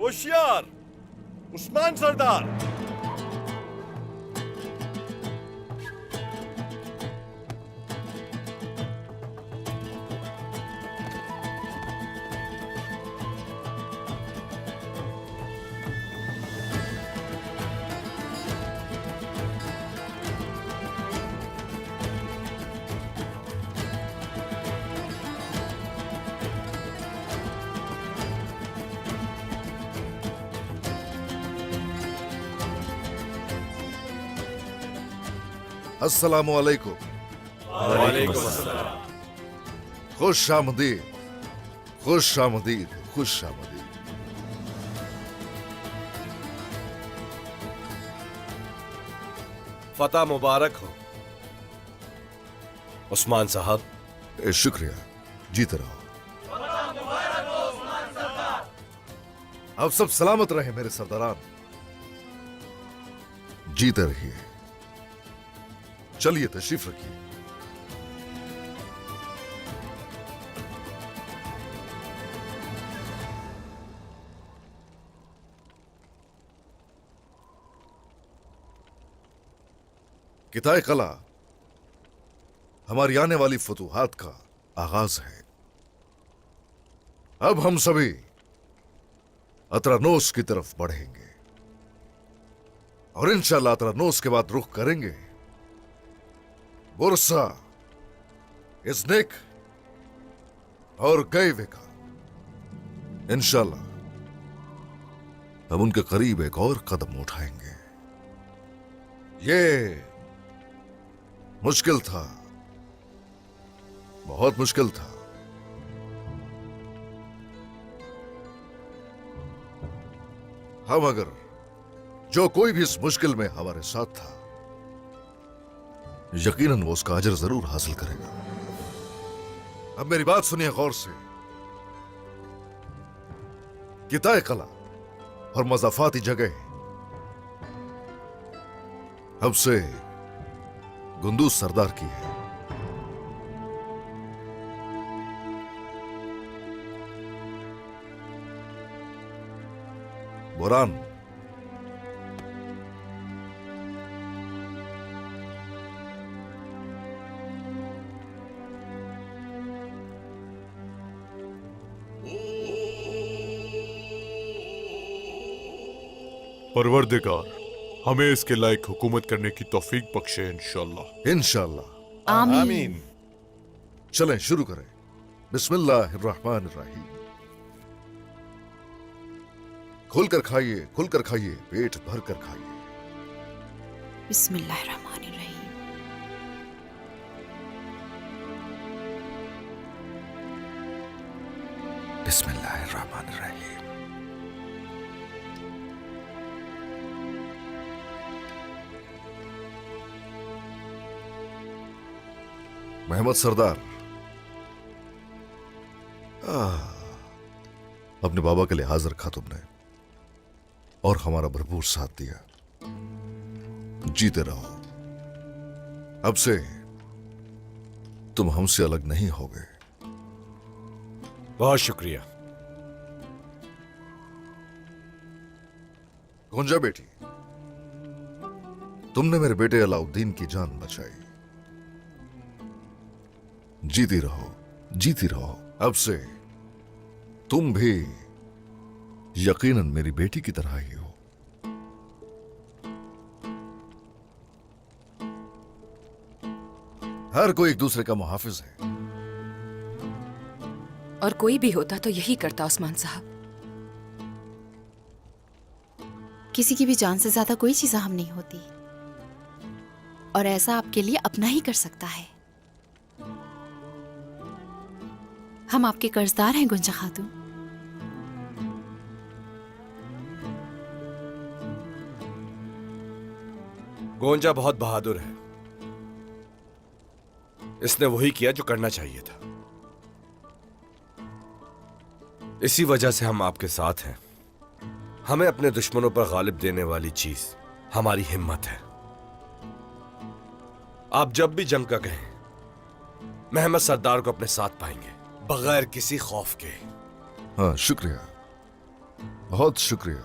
होशियार उस्मान सरदार। अस्सलामु अलैकुम। वालेकुम अस्सलाम। खुश आमदीद, खुश आमदीद, खुश आमदीद। फतह मुबारक हो उस्मान साहब। शुक्रिया, जीते रहो। आप सब सलामत रहे मेरे सरदारान, जीते रहिए। चलिए तशरीफ रखिए। किताए कला हमारी आने वाली फतूहात का आगाज है। अब हम सभी अतरानोस की तरफ बढ़ेंगे और इंशाअल्लाह अतरानोस के बाद रुख करेंगे बुरसा, इज़्निक और गैवे का। इंशाअल्लाह हम उनके करीब एक और कदम उठाएंगे। ये मुश्किल था, बहुत मुश्किल था। हम अगर जो कोई भी इस मुश्किल में हमारे साथ था, यकीनन वो उसका अजर जरूर हासिल करेगा। अब मेरी बात सुनिए गौर से। किताए कला और मज़ाफाती जगह अब से गुंदूज सरदार की है। बुरान परवरदिगार हमें इसके लायक हुकूमत करने की तौफीक बख्शे इंशाअल्लाह। इंशाअल्लाह। आमीन। चलें शुरू करें। बिस्मिल्लाहिर्रहमानिर्रहीम। खुलकर खाइए, खुलकर खाइए, पेट भर कर खाइए। बिस्मिल्लाहिर्रहमानिर्रहीम। बिस्मिल्लाहिर्रहमानिर्रहीम। मोहम्मद सरदार, अपने बाबा के लिए हाजिर रखा तुमने और हमारा भरपूर साथ दिया। जीते रहो। अब से तुम हमसे अलग नहीं होगे। बहुत शुक्रिया। गुंजा बेटी, तुमने मेरे बेटे अलाउद्दीन की जान बचाई। जीती रहो, जीती रहो। अब से तुम भी यकीनन मेरी बेटी की तरह ही हो। हर कोई एक दूसरे का मुहाफिज है। और कोई भी होता तो यही करता उस्मान साहब। किसी की भी जान से ज्यादा कोई चीज अहम नहीं होती, और ऐसा आपके लिए अपना ही कर सकता है। हम आपके कर्जदार हैं गुंजा खातून। गोंजा बहुत बहादुर है। इसने वही किया जो करना चाहिए था। इसी वजह से हम आपके साथ हैं। हमें अपने दुश्मनों पर गालिब देने वाली चीज हमारी हिम्मत है। आप जब भी जंग का कहें, मोहम्मद सरदार को अपने साथ पाएंगे, बगैर किसी खौफ के। हाँ, शुक्रिया। बहुत शुक्रिया।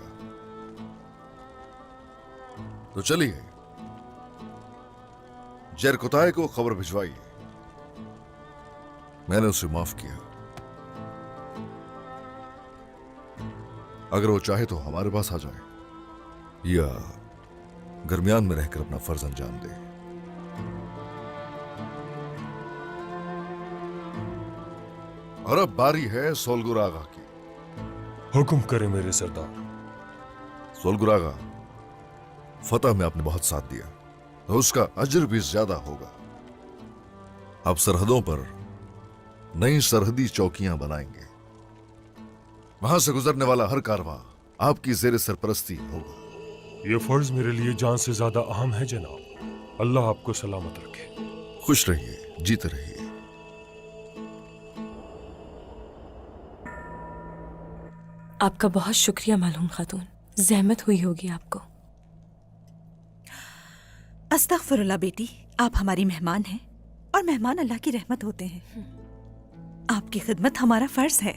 तो चलिए जरकुताय को खबर भिजवाइए। मैंने उसे माफ किया। अगर वो चाहे तो हमारे पास आ जाए या गरमियान में रहकर अपना फर्ज अंजाम दे। और अब बारी है सोलगुर आगा की। हुक्म करे मेरे सरदार। सोलगुर आगा, फतह में आपने बहुत साथ दिया तो उसका अजर भी ज्यादा होगा। अब सरहदों पर नई सरहदी चौकियां बनाएंगे। वहां से गुजरने वाला हर कारवां आपकी जेर सरपरस्ती होगा। ये फर्ज मेरे लिए जान से ज्यादा अहम है जनाब। अल्लाह आपको सलामत रखे। खुश रहिए, जीते रहिए। आपका बहुत शुक्रिया मालूम खातून, जहमत हुई होगी आपको। अस्तगफिरुल्लाह बेटी, आप हमारी मेहमान हैं और मेहमान अल्लाह की रहमत होते हैं। आपकी खिदमत हमारा फर्ज है।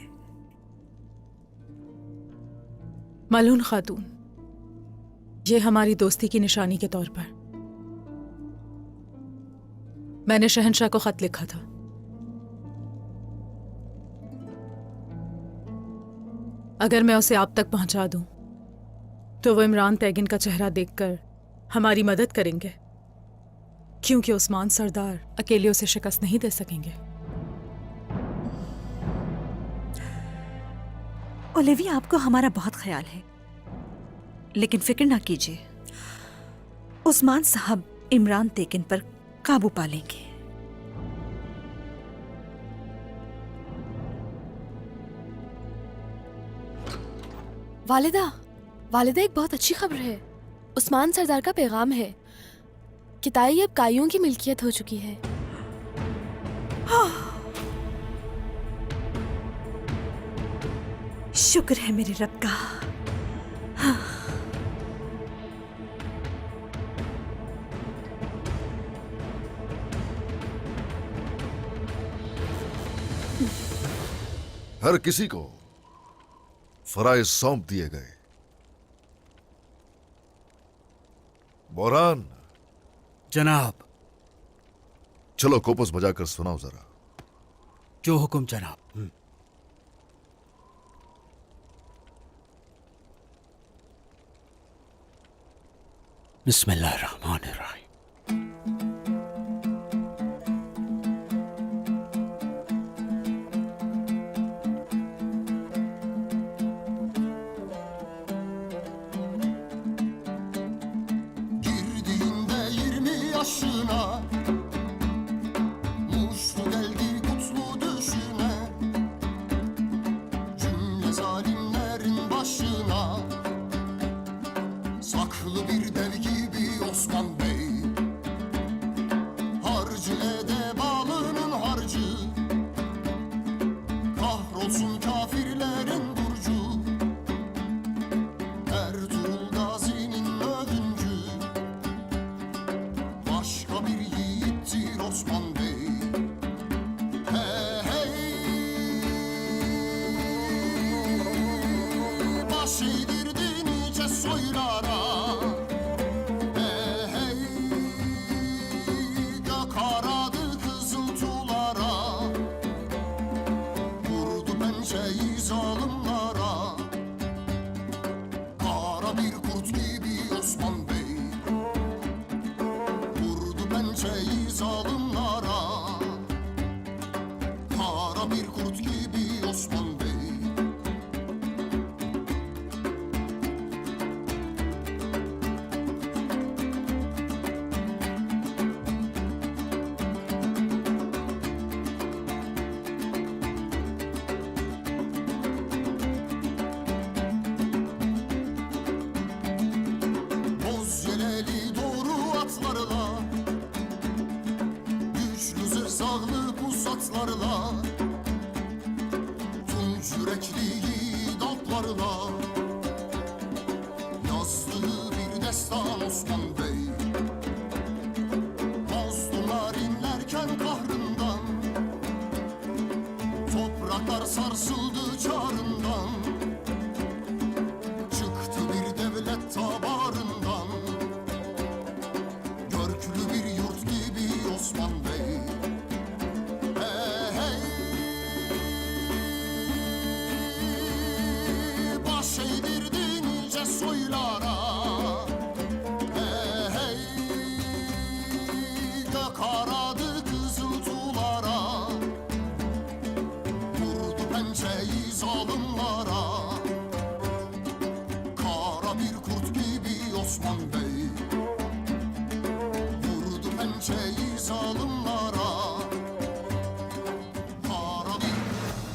मलून खातून, ये हमारी दोस्ती की निशानी के तौर पर मैंने शहंशाह को खत लिखा था। अगर मैं उसे आप तक पहुंचा दूं तो वो इमरान तैगिन का चेहरा देखकर हमारी मदद करेंगे, क्योंकि उस्मान सरदार अकेले उसे शिकस्त नहीं दे सकेंगे। ओलिविया, आपको हमारा बहुत ख्याल है, लेकिन फिक्र ना कीजिए, उस्मान साहब इमरान तैगिन पर काबू पा लेंगे। वालिदा, वालिदा, एक बहुत अच्छी खबर है। उस्मान सरदार का पैगाम है कि ताई अब काइयों की मिल्कियत हो चुकी है। शुक्र है मेरे रब का। हर किसी को फराइज सौंप दिए गए। बोरान, जनाब। चलो कोपस बजाकर सुनाओ जरा। जो हुक्म जनाब। बिस्मिल्लाहिर्रहमानिर्रहीम।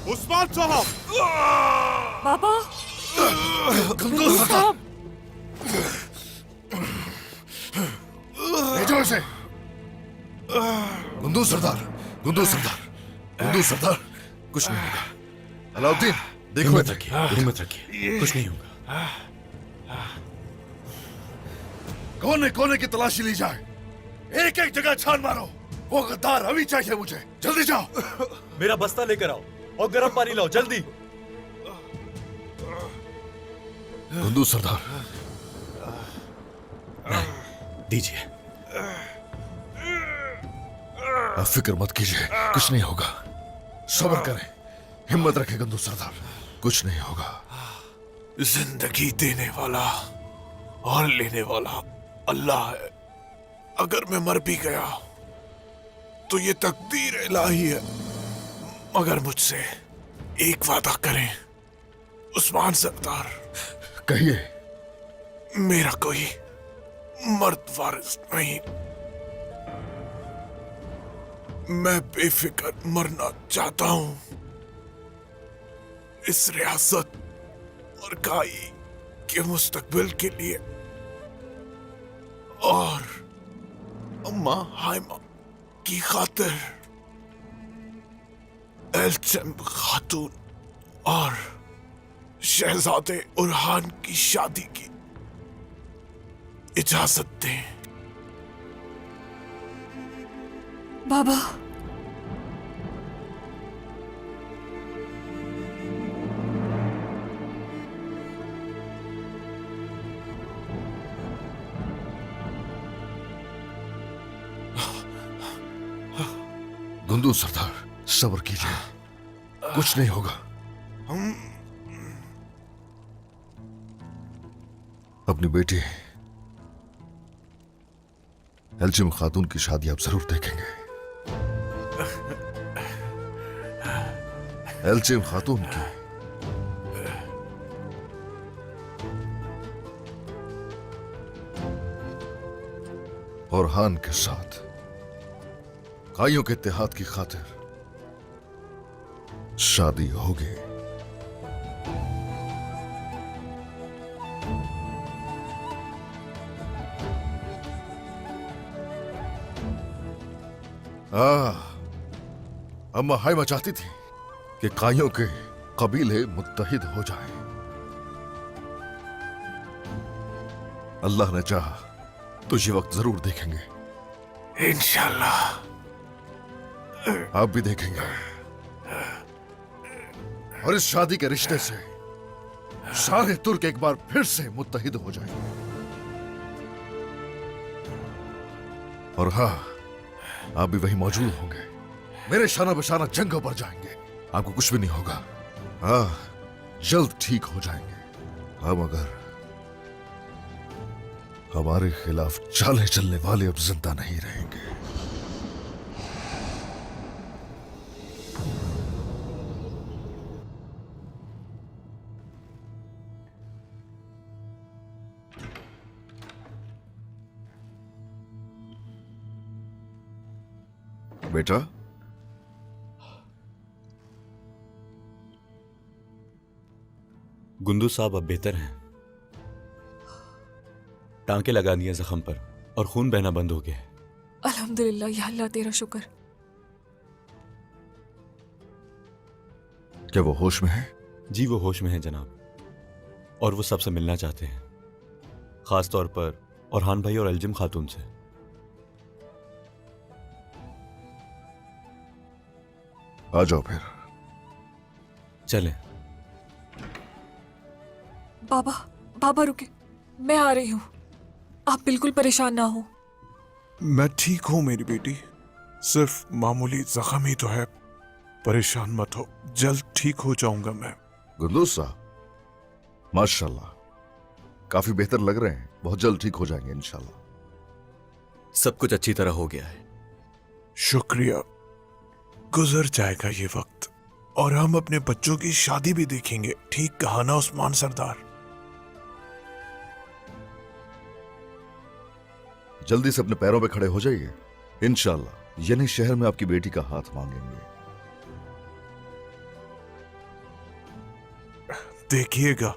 उस्मान साहब! बाबा गंदू सरदार, भेजो इसे। गुंदू सरदार, गुंदू सरदार, गुंदू सरदार, कुछ नहीं होगा। अलाउद्दीन, देखो हिम्मत इधर। रखिए, हिम्मत रखिए, कुछ नहीं होगा। कोने कोने की तलाशी ली जाए, एक एक जगह छान मारो। वो गद्दार अभी चाहिए मुझे, जल्दी जाओ। मेरा बस्ता लेकर आओ और गर्म पानी लाओ, जल्दी। गुंदू सरदार, दीजिए। आप फिक्र मत कीजिए, कुछ नहीं होगा। सब्र करें, हिम्मत रखें गंदू सरदार, कुछ नहीं होगा। जिंदगी देने वाला और लेने वाला अल्लाह है। अगर मैं मर भी गया तो ये तकदीर इलाही है। मगर मुझसे एक वादा करें उस्मान सरदार। कहिए। मेरा कोई मर्द वारिस नहीं। मैं बेफिक्र मरना चाहता हूं। इस रियासत और काई के मुस्तकबिल के लिए और अम्मा हाइमा की खातिर एल्चम खातून और शहजादे उरहान की शादी की इजाजत दें। बाबा गुंदू सरदार, सब्र कीजिए, कुछ नहीं होगा। अपनी बेटी एल्चिम खातून की शादी आप जरूर देखेंगे। एल्चिम खातून की और हान के साथ काइयों के इत्तेहाद की खातिर शादी होगी। अम्मा हाइमा चाहती थी कि काइयों के कबीले मुत्तहिद हो जाएं। अल्लाह ने चाहा तो ये वक्त जरूर देखेंगे। इंशाल्लाह आप भी देखेंगे और इस शादी के रिश्ते से सारे तुर्क एक बार फिर से मुत्तहिद हो जाएंगे। और हाँ, आप भी वहीं मौजूद होंगे। मेरे शाना बशाना जंगों पर जाएंगे। आपको कुछ भी नहीं होगा। हाँ, जल्द ठीक हो जाएंगे। हम मगर हमारे खिलाफ चाले चलने वाले अब जिंदा नहीं रहेंगे। बेटा, गुंदू साहब अब बेहतर हैं। टांके लगा दिए जख्म पर और खून बहना बंद हो गया है। अल्हम्दुलिल्लाह, या अल्लाह तेरा शुक्र। क्या वो होश में है? जी वो होश में है जनाब, और वो सबसे मिलना चाहते हैं, खास तौर पर औरहान भाई और एल्जिम खातून से। आ जाओ फिर। चलें। बाबा बाबा रुके, मैं आ रही हूँ। आप बिल्कुल परेशान ना हो। मैं ठीक हूं मेरी बेटी, सिर्फ मामूली जख्म ही तो है। परेशान मत हो, जल्द ठीक हो जाऊंगा मैं। गुंदू साहब, माशाल्लाह, काफी बेहतर लग रहे हैं। बहुत जल्द ठीक हो जाएंगे इंशाल्लाह। सब कुछ अच्छी तरह हो गया है। शुक्रिया। गुजर जाएगा ये वक्त और हम अपने बच्चों की शादी भी देखेंगे। ठीक कहा ना उस्मान सरदार? जल्दी से अपने पैरों पे खड़े हो जाइए। इंशाल्लाह यानी शहर में आपकी बेटी का हाथ मांगेंगे। देखिएगा,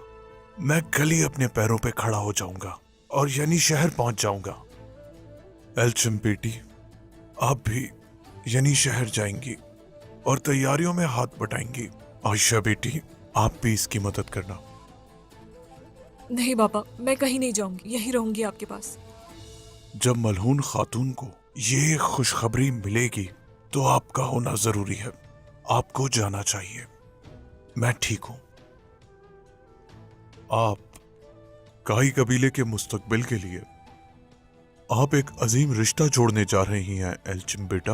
मैं कल ही अपने पैरों पे खड़ा हो जाऊंगा और यानी शहर पहुंच जाऊंगा। एल्चिम बेटी, आप भी यानी शहर जाएंगी और तैयारियों में हाथ बटाएंगी। आयशा बेटी, आप भी इसकी मदद करना। नहीं बाबा, मैं कहीं नहीं जाऊंगी, यहीं रहूंगी आपके पास। जब मलहून खातून को ये खुशखबरी मिलेगी तो आपका होना जरूरी है। आपको जाना चाहिए। मैं ठीक हूं। आप काई कबीले के मुस्तकबिल के लिए आप एक अजीम रिश्ता जोड़ने जा रही हैं एल्चिम बेटा।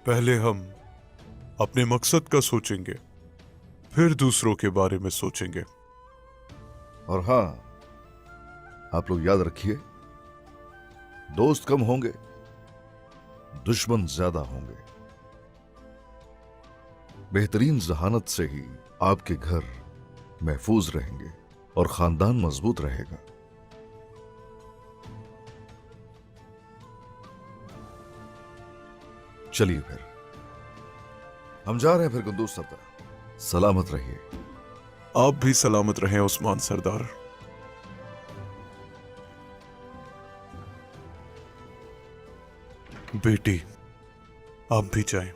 पहले हम अपने मकसद का सोचेंगे, फिर दूसरों के बारे में सोचेंगे। और हाँ, आप लोग याद रखिए, दोस्त कम होंगे, दुश्मन ज्यादा होंगे। बेहतरीन जहानत से ही आपके घर महफूज रहेंगे और खानदान मजबूत रहेगा। चलिए फिर हम जा रहे हैं। फिर कुंदूज सरदार, सलामत रहिए। आप भी सलामत रहें उस्मान सरदार। बेटी, आप भी जाएं।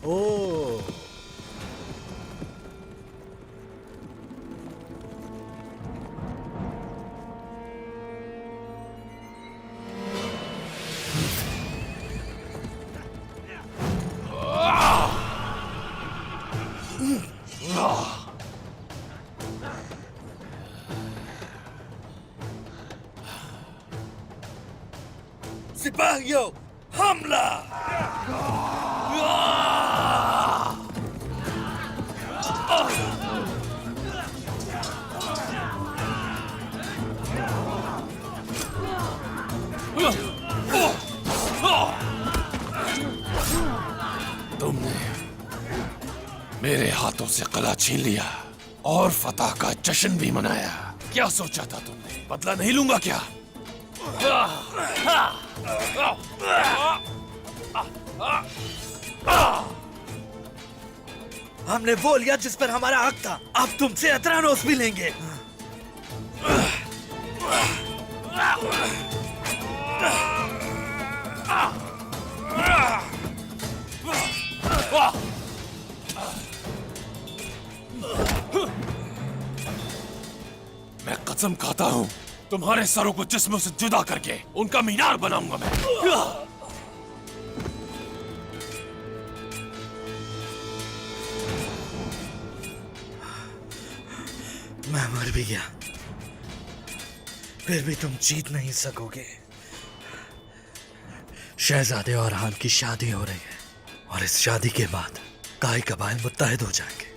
ओह, सिपाहियों, हमला! तुमने मेरे हाथों से कला छीन लिया और फतह का जश्न भी मनाया। क्या सोचा था तुमने? बदला नहीं लूंगा क्या? हमने वो लिया जिस पर हमारा हक था। अब तुमसे अतरानोस भी लेंगे। मैं कसम खाता हूं, तुम्हारे सरों को जिस्मों से जुदा करके उनका मीनार बनाऊंगा मैं। मैं मर भी गया, फिर भी तुम जीत नहीं सकोगे। शहजादे और हान की शादी हो रही है और इस शादी के बाद काई कबाइल मुत्तहिद हो जाएंगे।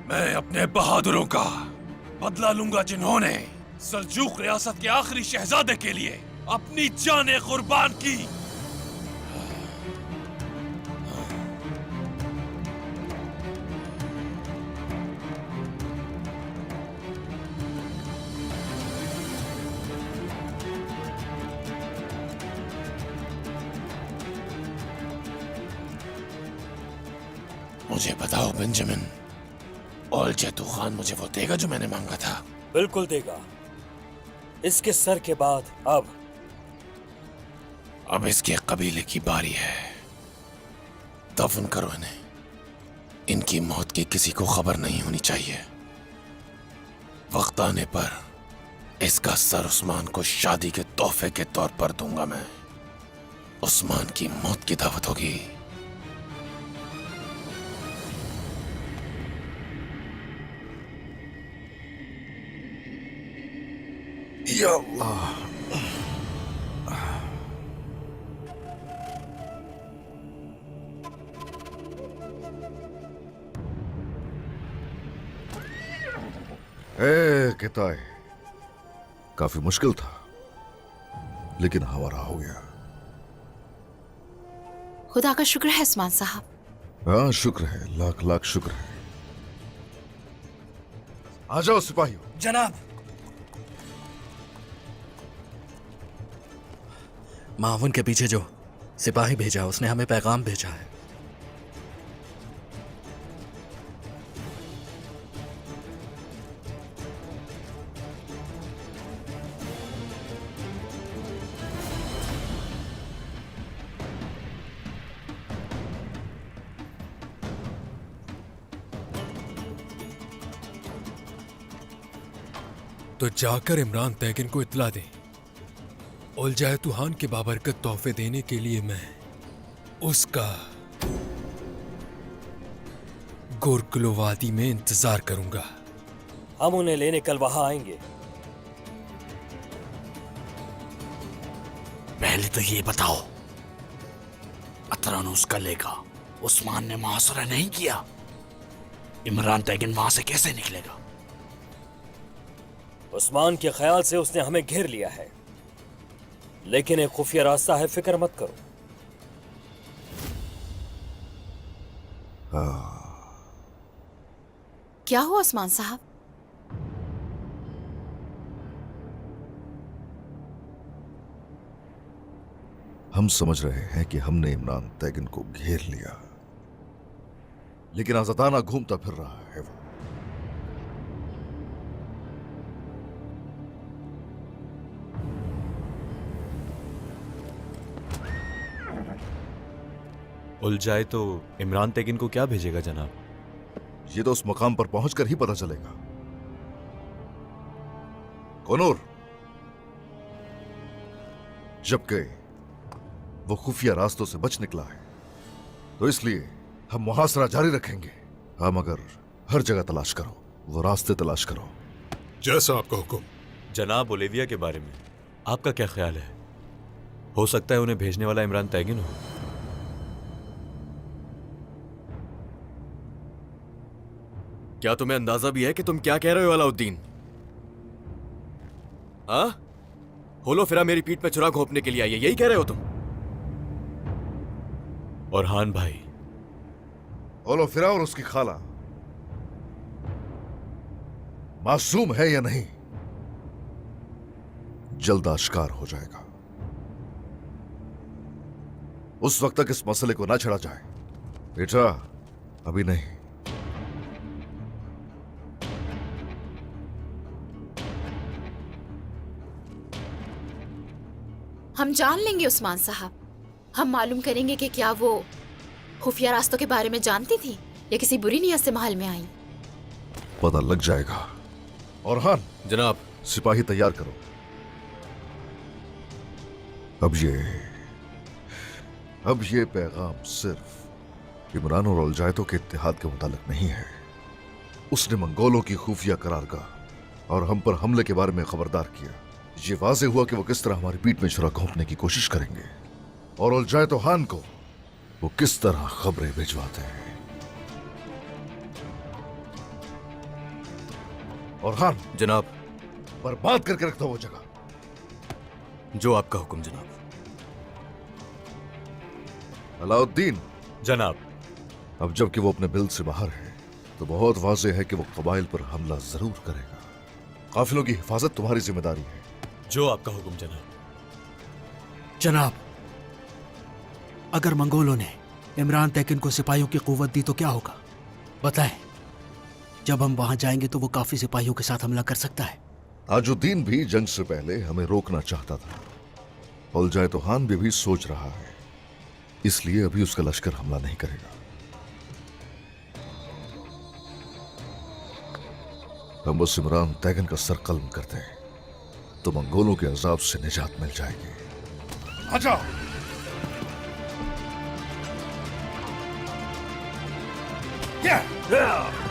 मैं अपने बहादुरों का बदला लूंगा जिन्होंने सल्जूक रियासत के आखिरी शहजादे के लिए अपनी जानें कुर्बान की। मुझे बताओ बेंजामिन, और जेतू खान मुझे वो देगा जो मैंने मांगा था? बिल्कुल देगा। इसके सर के बाद अब इसके कबीले की बारी है। दफन करो इन्हें। इनकी मौत की किसी को खबर नहीं होनी चाहिए। वक्त आने पर इसका सर उस्मान को शादी के तोहफे के तौर पर दूंगा मैं। उस्मान की मौत की दावत होगी। या अल्लाह, किताए, काफी मुश्किल था लेकिन हमारा हो गया। खुदा का शुक्र है उस्मान साहब। हाँ शुक्र है, लाख लाख शुक्र है। आ जाओ सिपाहियों। जनाब। मावन के पीछे जो सिपाही भेजा उसने हमें पैगाम भेजा है। तो जाकर इमरान तैगिन को इत्तला दें। उलझाए तुहान के बाबरकत तोहफे देने के लिए मैं उसका गोरकुलो वादी में इंतजार करूंगा। हम उन्हें लेने कल वहां आएंगे। पहले तो ये बताओ, अतरानुस का लेगा उस्मान ने मुहासरा नहीं किया, इमरान तैगिन वहां से कैसे निकलेगा? उस्मान के ख्याल से उसने हमें घेर लिया है, लेकिन एक खुफिया रास्ता है, फिक्र मत करो। क्या हुआ उस्मान साहब? हम समझ रहे हैं कि हमने इमरान तैगिन को घेर लिया, लेकिन आजादाना घूमता फिर रहा है वो। उलझाए तो इमरान तैगिन को क्या भेजेगा जनाब? ये तो उस मकाम पर पहुंचकर ही पता चलेगा। कौनूर, जबकि वो खुफिया रास्तों से बच निकला है, तो इसलिए हम मुहासरा जारी रखेंगे। हम मगर हर जगह तलाश करो, वो रास्ते तलाश करो। जैसा आपका हुक्म। जनाब, ओलिविया के बारे में आपका क्या ख्याल है? हो सकता है उन्हें भेजने वाला इमरान तैगिन हो। क्या तुम्हें अंदाजा भी है कि तुम क्या कह रहे हो अलाउद्दीन? हाँ, होलो फिरा मेरी पीठ पे चुरा घोंपने के लिए आई है, यही कह रहे हो तुम? और हान भाई, होलो फिरा और उसकी खाला मासूम है या नहीं, जल्द आश्कार हो जाएगा। उस वक्त तक इस मसले को ना छेड़ा जाए। बेटा, अभी नहीं। हम जान लेंगे उस्मान साहब। हम मालूम करेंगे कि क्या वो खुफिया रास्तों के बारे में जानती थी या किसी बुरी नीयत से महल में आई। पता लग जाएगा। और हाँ जनाब, सिपाही तैयार करो। अब ये पैगाम सिर्फ इमरान और उलझायतों के इत्तेहाद के मुतालिक नहीं है। उसने मंगोलों की खुफिया करारगाह और हम पर हमले के बारे में खबरदार किया। ये वाज़े हुआ कि वो किस तरह हमारी पीठ में छुरा घोंपने की कोशिश करेंगे, और उलझायतो हान को वो किस तरह खबरें भिजवाते हैं। और हाँ जनाब, बर्बाद करके रखता वो जगह। जो आपका हुक्म जनाब। अलाउद्दीन। जनाब। अब जबकि वो अपने बिल से बाहर है, तो बहुत वाज़ेह है कि वो कबाइल पर हमला जरूर करेगा। काफिलों की हिफाजत तुम्हारी जिम्मेदारी है। जो आपका हुक्म जनाब। जनाब, अगर मंगोलों ने इमरान तैगिन को सिपाहियों की कुव्वत दी तो क्या होगा बताएं? जब हम वहां जाएंगे तो वो काफी सिपाहियों के साथ हमला कर सकता है। ताजुद्दीन भी जंग से पहले हमें रोकना चाहता था। उलझायतो हान भी सोच रहा है, इसलिए अभी उसका लश्कर हमला नहीं करेगा। हम बस इमरान तैगिन का सर कल्म करते हैं तो मंगोलों के अजाब से निजात मिल जाएगी। आ जाओ। Yeah!